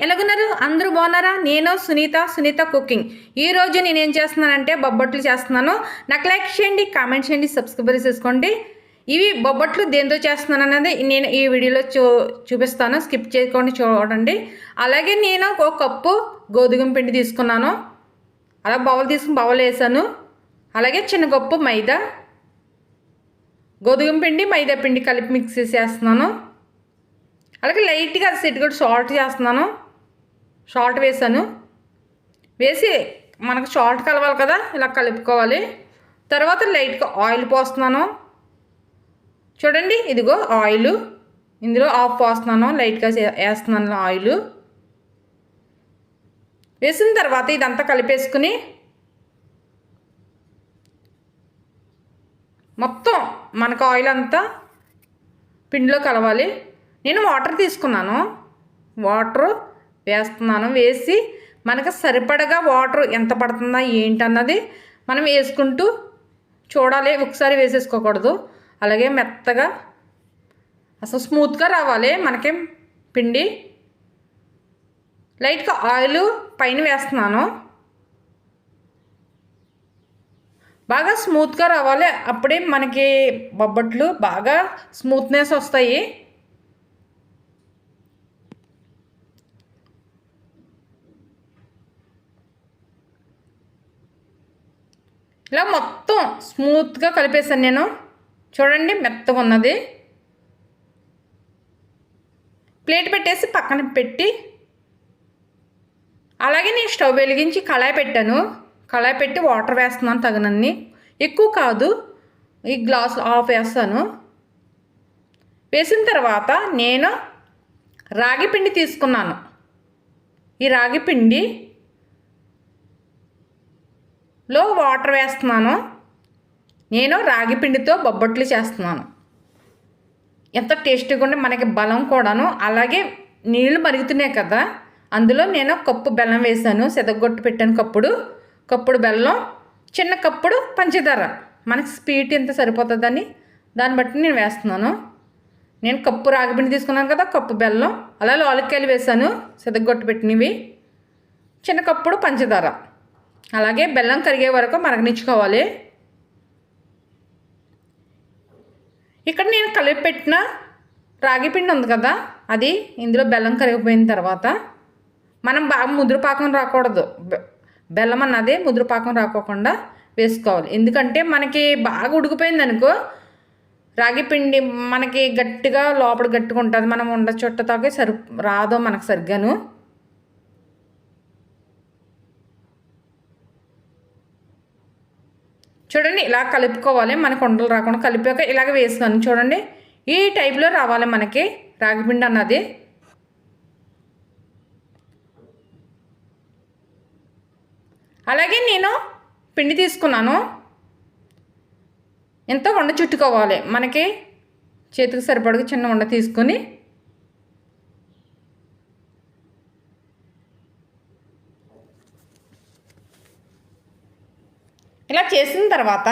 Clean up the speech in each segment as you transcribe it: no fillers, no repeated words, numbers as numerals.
ఎలాగున్నారు? అందరూ బాగున్నారా? నేను సునీత కుకింగ్. ఈరోజు నేనేం చేస్తున్నానంటే బొబ్బట్లు చేస్తున్నాను. నాకు లైక్ చేయండి, కామెంట్ చేయండి, సబ్స్క్రైబ్ చేసుకోండి. ఇవి బొబ్బట్లు దేంతో చేస్తున్నాను అనేది నేను ఈ వీడియోలో చూపిస్తాను. స్కిప్ చేయకుండా చూడండి. అలాగే నేను ఒక కప్పు గోధుమ పిండి తీసుకున్నాను. అలా బౌల్ తీసుకుని బౌల్ వేసాను. అలాగే చిన్న కప్పు మైదా, గోధుమ పిండి మైదా పిండి కలిపి మిక్స్ చేసేస్తున్నాను. అలాగే లైట్గా కూడా సాల్ట్ చేస్తున్నాను. సాల్ట్ వేసాను. వేసి మనకు సాల్ట్ కలవాలి కదా, ఇలా కలుపుకోవాలి. తర్వాత లైట్గా ఆయిల్ పోస్తున్నాను. చూడండి, ఇదిగో ఆయిల్ ఇందులో ఆఫ్ పోస్తున్నాను. లైట్గా వేస్తున్నాను ఆయిల్. వేసిన తర్వాత ఇదంతా కలిపేసుకుని మొత్తం మనకు ఆయిల్ అంతా పిండిలో కలవాలి. నేను వాటర్ తీసుకున్నాను. వాటర్ వేస్తున్నాను. వేసి మనకు సరిపడగా వాటర్ ఎంత పడుతుందా ఏంటన్నది మనం వేసుకుంటూ చూడాలి. ఒకసారి వేసేసుకోకూడదు. అలాగే మెత్తగా అసలు స్మూత్గా రావాలి మనకి పిండి. లైట్గా ఆయిల్ పైన వేస్తున్నాను. బాగా స్మూత్గా రావాలి. అప్పుడే మనకి బొబ్బట్లు బాగా స్మూత్నెస్ వస్తాయి. ఇలా మొత్తం స్మూత్గా కలిపేసాను నేను. చూడండి, మెత్తగా ఉన్నది. ప్లేట్ పెట్టేసి పక్కన పెట్టి అలాగే నేను స్టవ్ వెలిగించి కళాయి పెట్టాను. కళాయి పెట్టి వాటర్ వేస్తున్నాను తగినన్ని. ఎక్కువ కాదు, ఈ గ్లాస్ ఆఫ్ వేస్తాను. వేసిన తర్వాత నేను రాగి పిండి తీసుకున్నాను. ఈ రాగి పిండిలో వాటర్ వేస్తున్నాను. నేను రాగి పిండితో బొబ్బట్లు చేస్తున్నాను. ఎంత టేస్టీగా ఉంటే మనకి బలం కూడాను. అలాగే నీళ్ళు మరుగుతున్నాయి కదా, అందులో నేను కప్పు బెల్లం వేసాను. సెదగొట్టు పెట్టాను కప్పుడు బెల్లం, చిన్న కప్పుడు పంచదార. మనకి స్వీట్ ఎంత సరిపోతుందని దాన్ని బట్టి నేను వేస్తున్నాను. నేను కప్పు రాగిపిండి తీసుకున్నాను కదా, కప్పు బెల్లం, అలా లాలిక్కాయలు వేసాను సెదగొట్టు పెట్టినవి, చిన్న కప్పుడు పంచదార. అలాగే బెల్లం కరిగే వరకు మరగనిచ్చుకోవాలి. ఇక్కడ నేను కలిపి పెట్టిన రాగి పిండి ఉంది కదా, అది ఇందులో బెల్లం కరిగిపోయిన తర్వాత మనం బాగా ముదురుపాకం రాకూడదు. బెల్లం అన్నది ముదురుపాకం రాకోకుండా వేసుకోవాలి. ఎందుకంటే మనకి బాగా ఉడికిపోయింది అనుకో, రాగి పిండి మనకి గట్టిగా లోపల గట్టిగా ఉంటుంది. మనం ఉండ చుట్టతాకే రాదో మనకు సరిగ్గాను. చూడండి, ఇలా కలుపుకోవాలి. మనకు ఉండలు రాకుండా కలిపాక ఇలాగ వేస్తున్నాను. చూడండి, ఈ టైప్లో రావాలి మనకి రాగిపిండి అన్నది. అలాగే నేను పిండి తీసుకున్నాను. ఎంతో వండ చుట్టుకోవాలి. మనకి చేతికి సరిపడగా చిన్న వండ తీసుకొని ఇలా చేసిన తర్వాత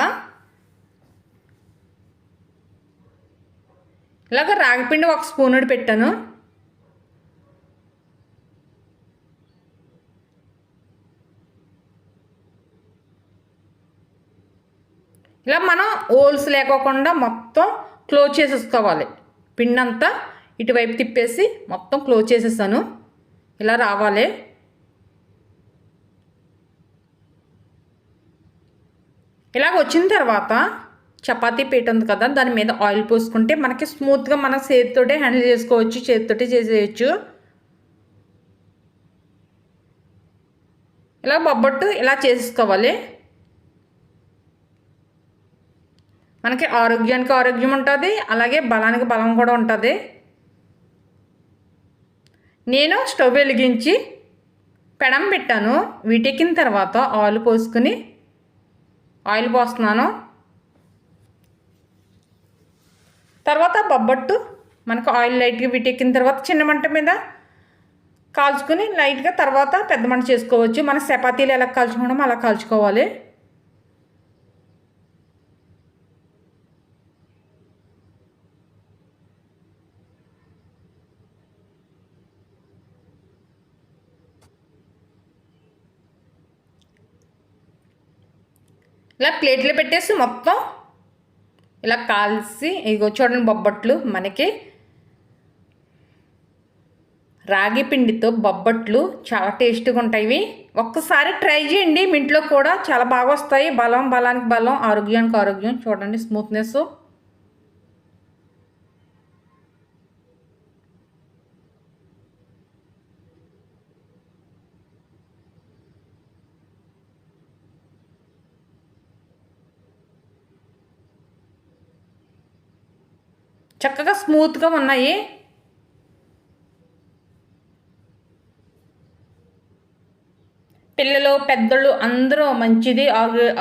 ఇలాగ రాగిపిండి ఒక స్పూన్ పెట్టాను. ఇలా మనం హోల్స్ లేకోకుండా మొత్తం క్లోజ్ చేసేసుకోవాలి. పిండి అంతా ఇటువైపు తిప్పేసి మొత్తం క్లోజ్ చేసేసాను. ఇలా రావాలి. ఇలాగ వచ్చిన తర్వాత చపాతీ పీట ఉంది కదా, దాని మీద ఆయిల్ పోసుకుంటే మనకి స్మూత్గా మన చేతితోటే హ్యాండిల్ చేసుకోవచ్చు, చేతితోటే చేసేయచ్చు. ఇలా బొబ్బట్టు ఇలా చేసుకోవాలి. మనకి ఆరోగ్యానికి ఆరోగ్యం ఉంటుంది, అలాగే బలానికి బలం కూడా ఉంటుంది. నేను స్టవ్ వెలిగించి పెనం పెట్టాను. వీటెక్కిన తర్వాత ఆయిల్ పోసుకుని ఆయిల్ పోస్తున్నాను. తర్వాత బొబ్బట్టు మనకు ఆయిల్ లైట్గా వీటెక్కిన తర్వాత చిన్న మంట మీద కాల్చుకుని లైట్గా తర్వాత పెద్ద మంట చేసుకోవచ్చు. మన చపాతీలు ఎలా కాల్చుకోవడం అలా కాల్చుకోవాలి. ఇలా ప్లేట్లో పెట్టేసి మొత్తం ఇలా కాల్చి ఇగో చూడండి బొబ్బట్లు మనకి రాగి పిండితో బొబ్బట్లు చాలా టేస్టీగా ఉంటాయి. ఒక్కసారి ట్రై చేయండి, మీ ఇంట్లో కూడా చాలా బాగా వస్తాయి. బలానికి బలం, ఆరోగ్యానికి ఆరోగ్యం. చూడండి స్మూత్నెస్. చక్కగా స్మూత్గా ఉన్నాయి. పిల్లలు పెద్దలు అందరూ మంచిది,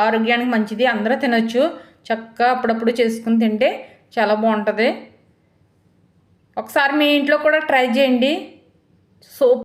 ఆరోగ్యానికి మంచిది, అందరూ తినొచ్చు. చక్కగా అప్పుడప్పుడు చేసుకుని తింటే చాలా బాగుంటుంది. ఒకసారి మీ ఇంట్లో కూడా ట్రై చేయండి. సూప్